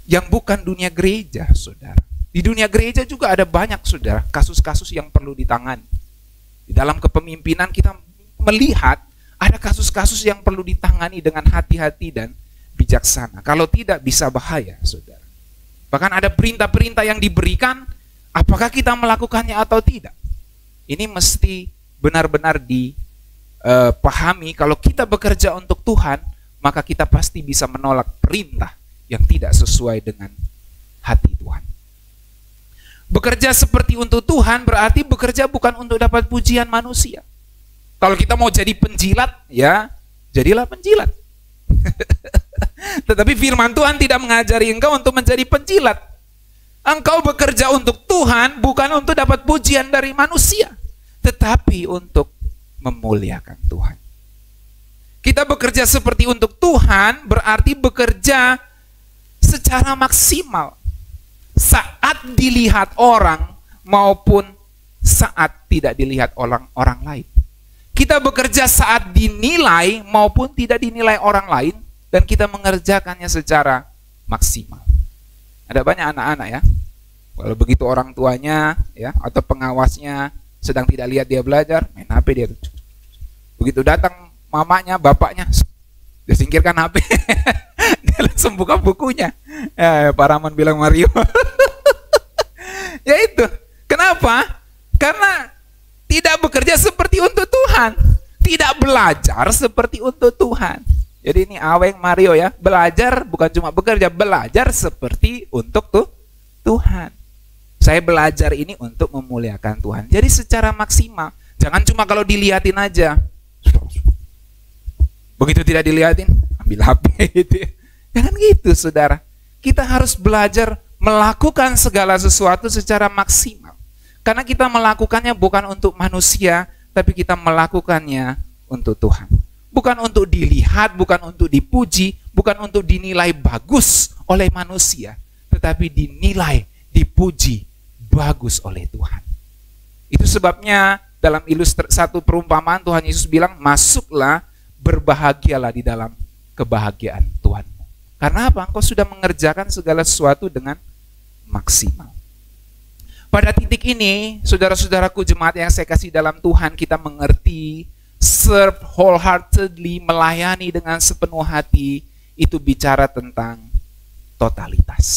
yang bukan dunia gereja, saudara. Di dunia gereja juga ada banyak, saudara, kasus-kasus yang perlu ditangani. Di dalam kepemimpinan kita melihat ada kasus-kasus yang perlu ditangani dengan hati-hati dan bijaksana. Kalau tidak bisa bahaya, saudara. Bahkan ada perintah-perintah yang diberikan, apakah kita melakukannya atau tidak? Ini mesti benar-benar dipahami. Kalau kita bekerja untuk Tuhan, maka kita pasti bisa menolak perintah yang tidak sesuai dengan hati Tuhan. Bekerja seperti untuk Tuhan berarti bekerja bukan untuk dapat pujian manusia. Kalau kita mau jadi penjilat, ya jadilah penjilat. Tetapi firman Tuhan tidak mengajari engkau untuk menjadi penjilat. Engkau bekerja untuk Tuhan bukan untuk dapat pujian dari manusia, tetapi untuk memuliakan Tuhan. Kita bekerja seperti untuk Tuhan berarti bekerja secara maksimal saat dilihat orang maupun saat tidak dilihat orang lain. Kita bekerja saat dinilai maupun tidak dinilai orang lain, dan kita mengerjakannya secara maksimal. Ada banyak anak-anak ya, kalau begitu orang tuanya ya atau pengawasnya sedang tidak lihat dia belajar, main HP dia. Begitu datang mamanya, bapaknya, dia singkirkan HP. Dia langsung buka bukunya. Pak Rahman bilang Mario. Ya itu. Kenapa? Karena tidak bekerja seperti untuk Tuhan, tidak belajar seperti untuk Tuhan. Jadi ini Aweng Mario ya, belajar bukan cuma bekerja, belajar seperti untuk Tuhan. Saya belajar ini untuk memuliakan Tuhan. Jadi secara maksimal, jangan cuma kalau dilihatin aja. Begitu tidak dilihatin, ambil HP gitu ya. Jangan gitu, saudara. Kita harus belajar melakukan segala sesuatu secara maksimal. Karena kita melakukannya bukan untuk manusia, tapi kita melakukannya untuk Tuhan. Bukan untuk dilihat, bukan untuk dipuji, bukan untuk dinilai bagus oleh manusia, tetapi dinilai, dipuji, bagus oleh Tuhan. Itu sebabnya dalam satu perumpamaan Tuhan Yesus bilang, masuklah, berbahagialah di dalam kebahagiaan Tuhanmu. Karena apa? Engkau sudah mengerjakan segala sesuatu dengan maksimal. Pada titik ini, saudara-saudaraku jemaat yang saya kasih dalam Tuhan, kita mengerti serve wholeheartedly, melayani dengan sepenuh hati, itu bicara tentang totalitas.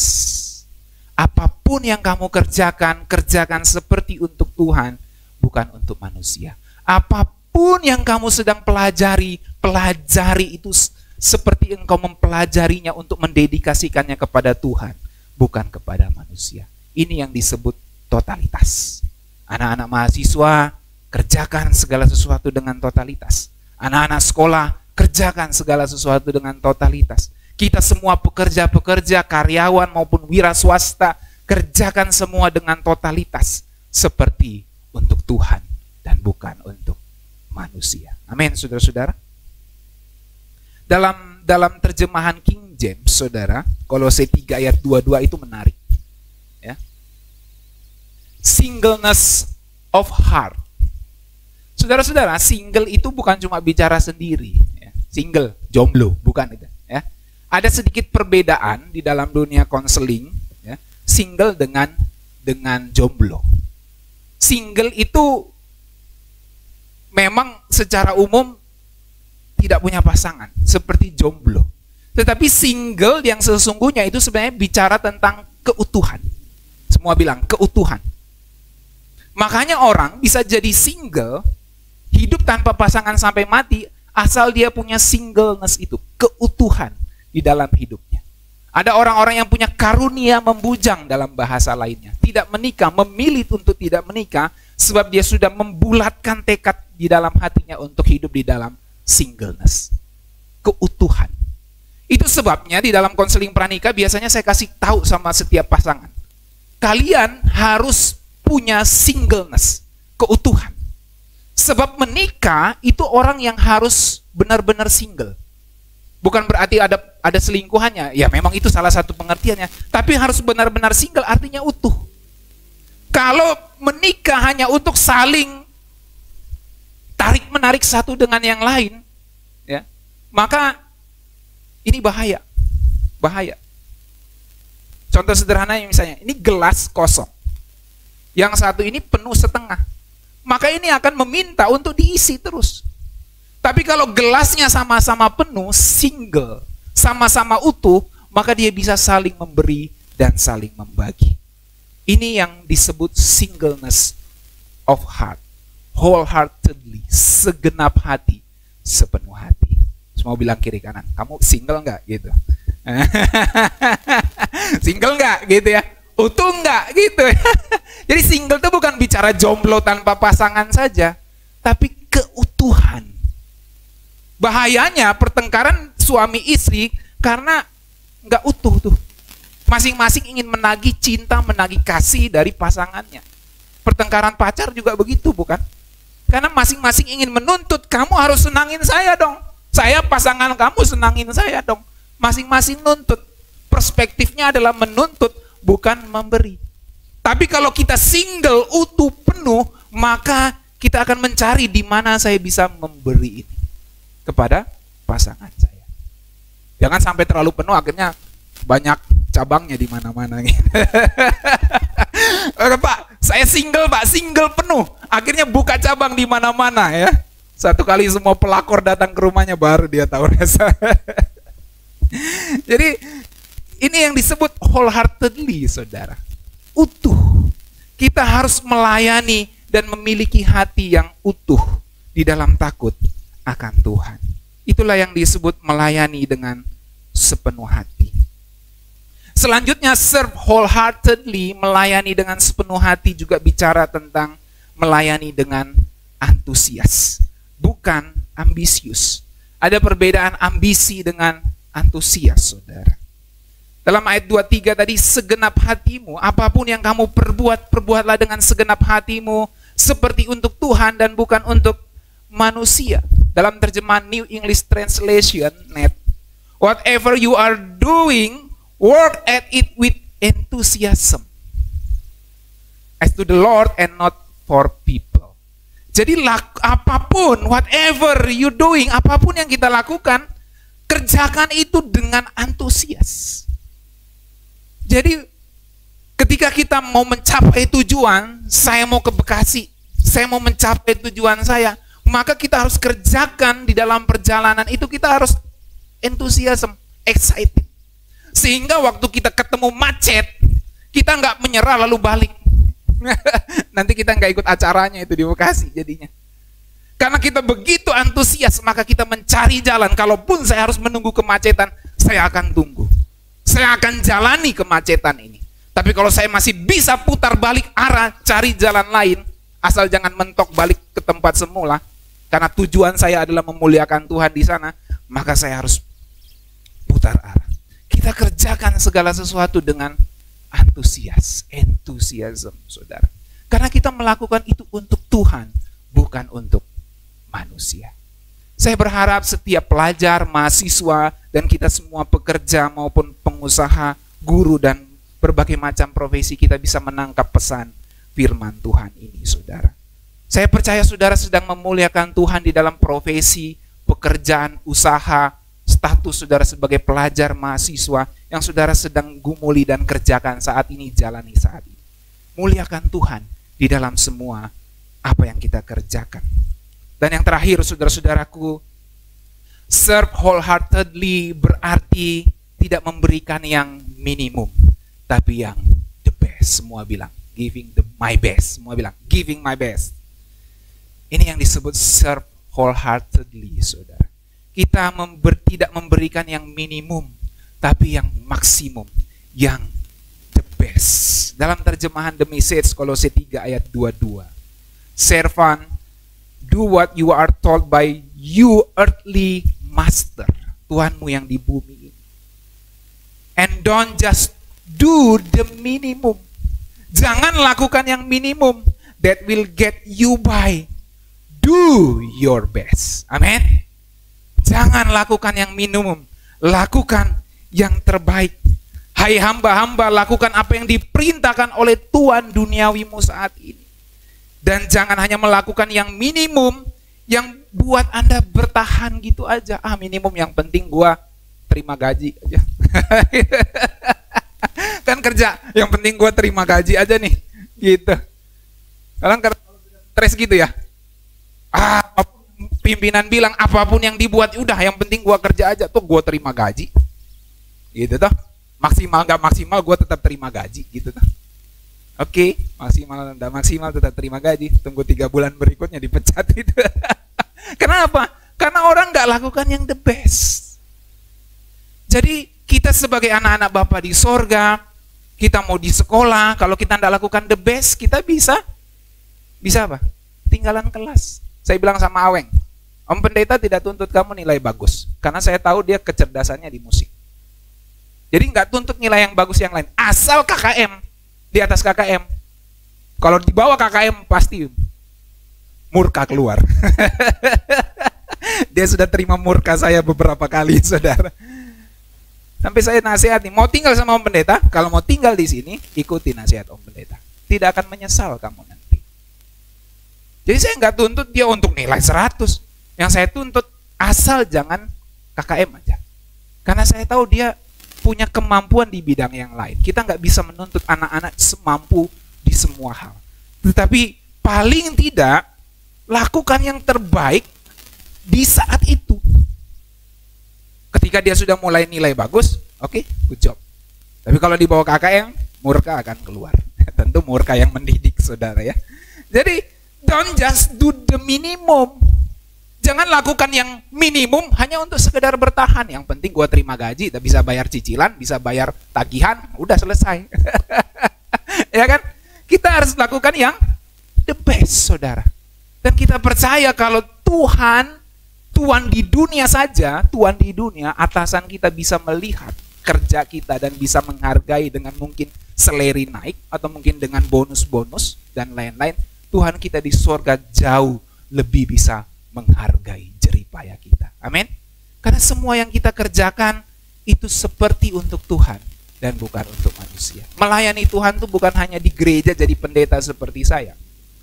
Apapun yang kamu kerjakan, kerjakan seperti untuk Tuhan, bukan untuk manusia. Apapun yang kamu sedang pelajari, pelajari itu seperti engkau mempelajarinya untuk mendedikasikannya kepada Tuhan, bukan kepada manusia. Ini yang disebut totalitas. Anak-anak mahasiswa, kerjakan segala sesuatu dengan totalitas. Anak-anak sekolah, kerjakan segala sesuatu dengan totalitas. Kita semua pekerja-pekerja, karyawan maupun wira swasta, kerjakan semua dengan totalitas seperti untuk Tuhan dan bukan untuk manusia. Amin, saudara-saudara. Dalam terjemahan King James, saudara, Kolose 3 ayat 22 itu menarik. Ya. Singleness of heart. Saudara-saudara, single itu bukan cuma bicara sendiri. Ya. Single, jomblo, bukan itu. Ya. Ada sedikit perbedaan di dalam dunia konseling, ya. Single dengan jomblo. Single itu memang secara umum tidak punya pasangan, seperti jomblo. Tetapi single yang sesungguhnya itu sebenarnya bicara tentang keutuhan. Semua bilang keutuhan. Makanya orang bisa jadi single, hidup tanpa pasangan sampai mati, asal dia punya singleness itu, keutuhan di dalam hidupnya. Ada orang-orang yang punya karunia membujang dalam bahasa lainnya. Tidak menikah, memilih untuk tidak menikah, sebab dia sudah membulatkan tekad di dalam hatinya untuk hidup di dalam singleness, keutuhan. Itu sebabnya di dalam konseling pranikah biasanya saya kasih tahu sama setiap pasangan, kalian harus punya singleness, keutuhan. Sebab menikah itu orang yang harus benar-benar single. Bukan berarti ada selingkuhannya, ya memang itu salah satu pengertiannya, tapi harus benar-benar single artinya utuh. Kalau menikah hanya untuk saling tarik-menarik satu dengan yang lain, ya, maka ini bahaya. Bahaya. Contoh sederhananya misalnya, ini gelas kosong. Yang satu ini penuh setengah. Maka ini akan meminta untuk diisi terus. Tapi kalau gelasnya sama-sama penuh, single, sama-sama utuh, maka dia bisa saling memberi dan saling membagi. Ini yang disebut singleness of heart. Wholeheartedly, segenap hati, sepenuh hati. Semua bilang kiri kanan, kamu single nggak gitu? Single nggak gitu ya? Utuh nggak gitu? Jadi single itu bukan bicara jomblo tanpa pasangan saja, tapi keutuhan. Bahayanya pertengkaran suami istri karena nggak utuh tuh. Masing-masing ingin menagih cinta, menagih kasih dari pasangannya. Pertengkaran pacar juga begitu, bukan? Karena masing-masing ingin menuntut, kamu harus senangin saya dong. Saya pasangan kamu senangin saya dong. Masing-masing nuntut. Perspektifnya adalah menuntut, bukan memberi. Tapi kalau kita single, utuh, penuh, maka kita akan mencari di mana saya bisa memberi ini kepada pasangan saya. Jangan sampai terlalu penuh, akhirnya banyak cabangnya di mana-mana gitu. Pak, saya single, Pak, single penuh. Akhirnya buka cabang di mana-mana ya. Satu kali semua pelakor datang ke rumahnya baru dia tahu rasa. Jadi ini yang disebut wholeheartedly, saudara. Utuh. Kita harus melayani dan memiliki hati yang utuh di dalam takut akan Tuhan. Itulah yang disebut melayani dengan sepenuh hati. Selanjutnya, serve wholeheartedly, melayani dengan sepenuh hati, juga bicara tentang melayani dengan antusias, bukan ambisius. Ada perbedaan ambisi dengan antusias, saudara. Dalam ayat 23 tadi, segenap hatimu, apapun yang kamu perbuat, perbuatlah dengan segenap hatimu, seperti untuk Tuhan dan bukan untuk manusia. Dalam terjemahan New English Translation, net, whatever you are doing, work at it with enthusiasm, as to the Lord and not for people. Jadi apapun, whatever you doing, apapun yang kita lakukan, kerjakan itu dengan antusias. Jadi ketika kita mau mencapai tujuan, saya mau ke Bekasi, saya mau mencapai tujuan saya, maka kita harus kerjakan di dalam perjalanan itu, kita harus enthusiasm, excited. Sehingga waktu kita ketemu macet, kita nggak menyerah lalu balik. Nanti kita nggak ikut acaranya itu di Bekasi jadinya. Karena kita begitu antusias, maka kita mencari jalan. Kalaupun saya harus menunggu kemacetan, saya akan tunggu. Saya akan jalani kemacetan ini. Tapi kalau saya masih bisa putar balik arah, cari jalan lain, asal jangan mentok balik ke tempat semula, karena tujuan saya adalah memuliakan Tuhan di sana, maka saya harus putar arah. Kita kerjakan segala sesuatu dengan antusias, enthusiasm, saudara. Karena kita melakukan itu untuk Tuhan, bukan untuk manusia. Saya berharap setiap pelajar, mahasiswa, dan kita semua pekerja maupun pengusaha, guru, dan berbagai macam profesi kita bisa menangkap pesan firman Tuhan ini, saudara. Saya percaya saudara sedang memuliakan Tuhan di dalam profesi, pekerjaan, usaha, status saudara sebagai pelajar, mahasiswa yang saudara sedang gumuli dan kerjakan saat ini, jalani saat ini. Muliakan Tuhan di dalam semua apa yang kita kerjakan. Dan yang terakhir, saudara-saudaraku, serve wholeheartedly berarti tidak memberikan yang minimum, tapi yang the best. Semua bilang giving my best. Semua bilang giving my best. Ini yang disebut serve wholeheartedly, saudara. Kita tidak memberikan yang minimum, tapi yang maksimum, yang the best. Dalam terjemahan The Message, Kolose 3 ayat 22. Servant, do what you are told by you earthly master, Tuhanmu yang di bumi ini. And don't just do the minimum. Jangan lakukan yang minimum that will get you by. Do your best. Amin. Jangan lakukan yang minimum, lakukan yang terbaik. Hai hamba-hamba, lakukan apa yang diperintahkan oleh Tuhan duniawimu saat ini. Dan jangan hanya melakukan yang minimum, yang buat Anda bertahan gitu aja. Minimum, yang penting gua terima gaji aja. Kan kerja, yang penting gua terima gaji aja nih. Gitu. Kalian stres gitu ya? Pimpinan bilang apapun yang dibuat, udah yang penting gua kerja aja, tuh gua terima gaji. Gitu toh. Maksimal gak maksimal gua tetap terima gaji gitu toh. Oke, maksimal enggak maksimal tetap terima gaji. Tunggu 3 bulan berikutnya dipecat itu. Kenapa? Karena orang nggak lakukan yang the best. Jadi kita sebagai anak-anak Bapa di sorga, kita mau di sekolah, kalau kita nggak lakukan the best, kita bisa apa? Tinggalan kelas. Saya bilang sama Aweng, Om Pendeta tidak tuntut kamu nilai bagus, karena saya tahu dia kecerdasannya di musik. Jadi nggak tuntut nilai yang bagus yang lain, asal KKM di atas KKM. Kalau di bawah KKM pasti murka keluar. Dia sudah terima murka saya beberapa kali, saudara. Sampai saya nasihat nih, mau tinggal sama Om Pendeta, kalau mau tinggal di sini, ikuti nasihat Om Pendeta. Tidak akan menyesal kamu nanti. Jadi saya nggak tuntut dia untuk nilai 100. Yang saya tuntut asal jangan KKM aja. Karena saya tahu dia punya kemampuan di bidang yang lain. Kita nggak bisa menuntut anak-anak semampu di semua hal. Tetapi paling tidak lakukan yang terbaik di saat itu. Ketika dia sudah mulai nilai bagus, oke, good job. Tapi kalau di bawah KKM, murka akan keluar. Tentu murka yang mendidik, saudara ya. Jadi, don't just do the minimum. Jangan lakukan yang minimum hanya untuk sekedar bertahan. Yang penting gua terima gaji, bisa bayar cicilan, bisa bayar tagihan, udah selesai. Ya kan? Kita harus lakukan yang the best, saudara. Dan kita percaya kalau Tuhan di dunia saja, Tuhan di dunia, atasan kita bisa melihat kerja kita dan bisa menghargai dengan mungkin seleri naik atau mungkin dengan bonus-bonus dan lain-lain. Tuhan kita di surga jauh lebih bisa menghargai jeripaya kita. Amin. Karena semua yang kita kerjakan itu seperti untuk Tuhan dan bukan untuk manusia. Melayani Tuhan itu bukan hanya di gereja jadi pendeta seperti saya.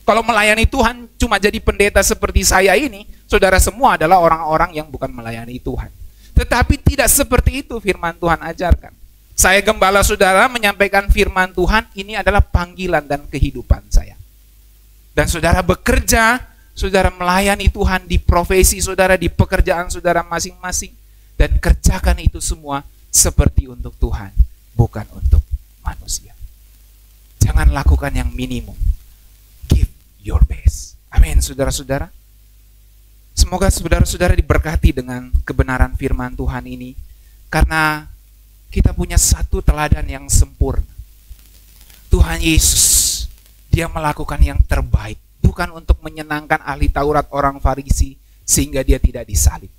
Kalau melayani Tuhan cuma jadi pendeta seperti saya ini, saudara semua adalah orang-orang yang bukan melayani Tuhan. Tetapi tidak seperti itu firman Tuhan ajarkan. Saya gembala saudara menyampaikan firman Tuhan, ini adalah panggilan dan kehidupan saya. Dan saudara bekerja, saudara melayani Tuhan di profesi saudara, di pekerjaan saudara masing-masing. Dan kerjakan itu semua seperti untuk Tuhan, bukan untuk manusia. Jangan lakukan yang minimum. Give your best. Amin, saudara-saudara. Semoga saudara-saudara diberkati dengan kebenaran firman Tuhan ini. Karena kita punya satu teladan yang sempurna. Tuhan Yesus, dia melakukan yang terbaik. Bukan untuk menyenangkan ahli Taurat orang Farisi sehingga dia tidak disalib.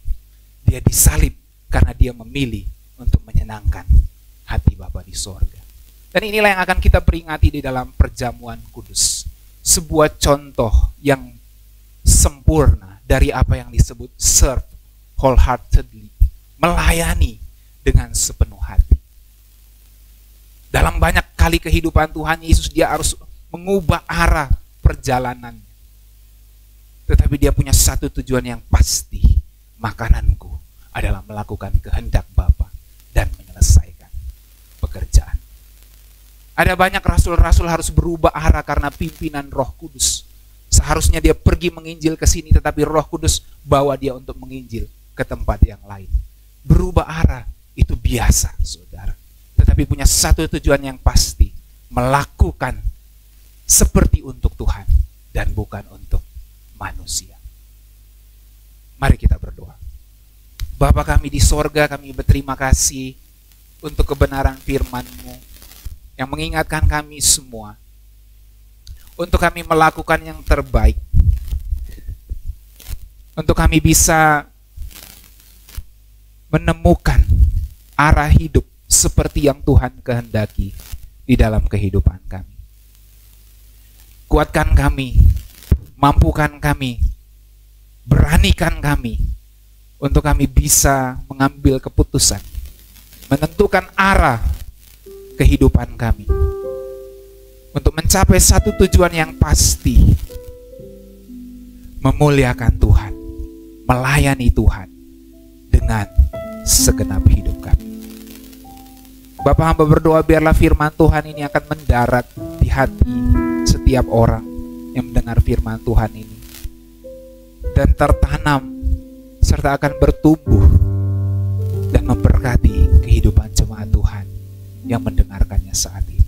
Dia disalib karena dia memilih untuk menyenangkan hati Bapa di sorga. Dan inilah yang akan kita peringati di dalam perjamuan kudus. Sebuah contoh yang sempurna dari apa yang disebut serve wholeheartedly, melayani dengan sepenuh hati. Dalam banyak kali kehidupan Tuhan Yesus, dia harus mengubah arah perjalanannya. Tetapi dia punya satu tujuan yang pasti. Makananku adalah melakukan kehendak Bapa dan menyelesaikan pekerjaan. Ada banyak rasul-rasul harus berubah arah karena pimpinan Roh Kudus. Seharusnya dia pergi menginjil ke sini, tetapi Roh Kudus bawa dia untuk menginjil ke tempat yang lain. Berubah arah itu biasa, saudara. Tetapi punya satu tujuan yang pasti, melakukan seperti untuk Tuhan dan bukan untuk manusia. Mari kita berdoa. Bapa kami di sorga, kami berterima kasih untuk kebenaran firman-Mu yang mengingatkan kami semua untuk kami melakukan yang terbaik, untuk kami bisa menemukan arah hidup seperti yang Tuhan kehendaki di dalam kehidupan kami. Kuatkan kami, mampukan kami, beranikan kami untuk kami bisa mengambil keputusan, menentukan arah kehidupan kami untuk mencapai satu tujuan yang pasti, memuliakan Tuhan, melayani Tuhan dengan segenap hidup kami. Bapa, hamba berdoa biarlah firman Tuhan ini akan mendarat di hati setiap orang yang mendengar firman Tuhan ini dan tertanam serta akan bertumbuh dan memberkati kehidupan jemaat Tuhan yang mendengarkannya saat ini.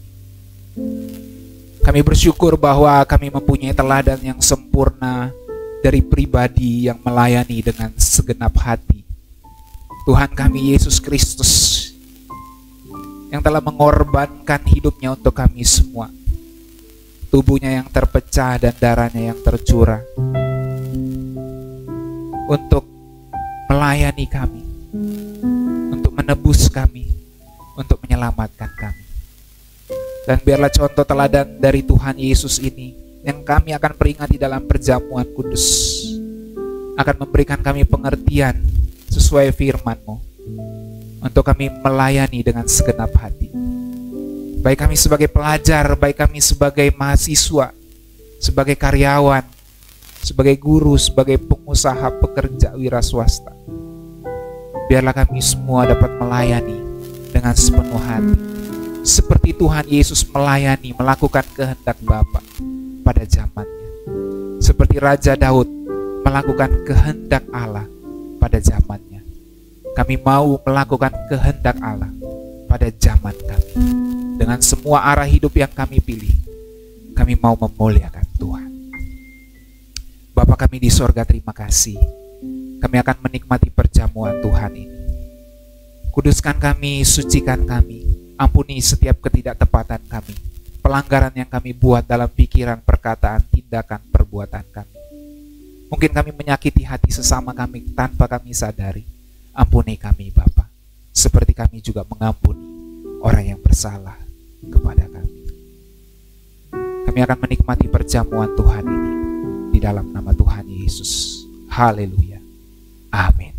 Kami bersyukur bahwa kami mempunyai teladan yang sempurna dari pribadi yang melayani dengan segenap hati. Tuhan kami Yesus Kristus yang telah mengorbankan hidupnya untuk kami semua. Tubuhnya yang terpecah dan darahnya yang tercurah untuk melayani kami, untuk menebus kami, untuk menyelamatkan kami. Dan biarlah contoh teladan dari Tuhan Yesus ini yang kami akan peringati dalam perjamuan kudus akan memberikan kami pengertian sesuai firman-Mu untuk kami melayani dengan segenap hati. Baik kami sebagai pelajar, baik kami sebagai mahasiswa, sebagai karyawan, sebagai guru, sebagai pengusaha, pekerja wira swasta. Biarlah kami semua dapat melayani dengan sepenuh hati, seperti Tuhan Yesus melayani, melakukan kehendak Bapa pada zamannya. Seperti Raja Daud melakukan kehendak Allah pada zamannya. Kami mau melakukan kehendak Allah pada zaman kami. Dengan semua arah hidup yang kami pilih, kami mau memuliakan Tuhan. Bapa kami di sorga, terima kasih. Kami akan menikmati perjamuan Tuhan ini. Kuduskan kami, sucikan kami. Ampuni setiap ketidaktepatan kami, pelanggaran yang kami buat dalam pikiran, perkataan, tindakan, perbuatan kami. Mungkin kami menyakiti hati sesama kami tanpa kami sadari. Ampuni kami Bapa, seperti kami juga mengampuni orang yang bersalah kepada kami. Kami akan menikmati perjamuan Tuhan ini di dalam nama Tuhan Yesus. Haleluya. Amin.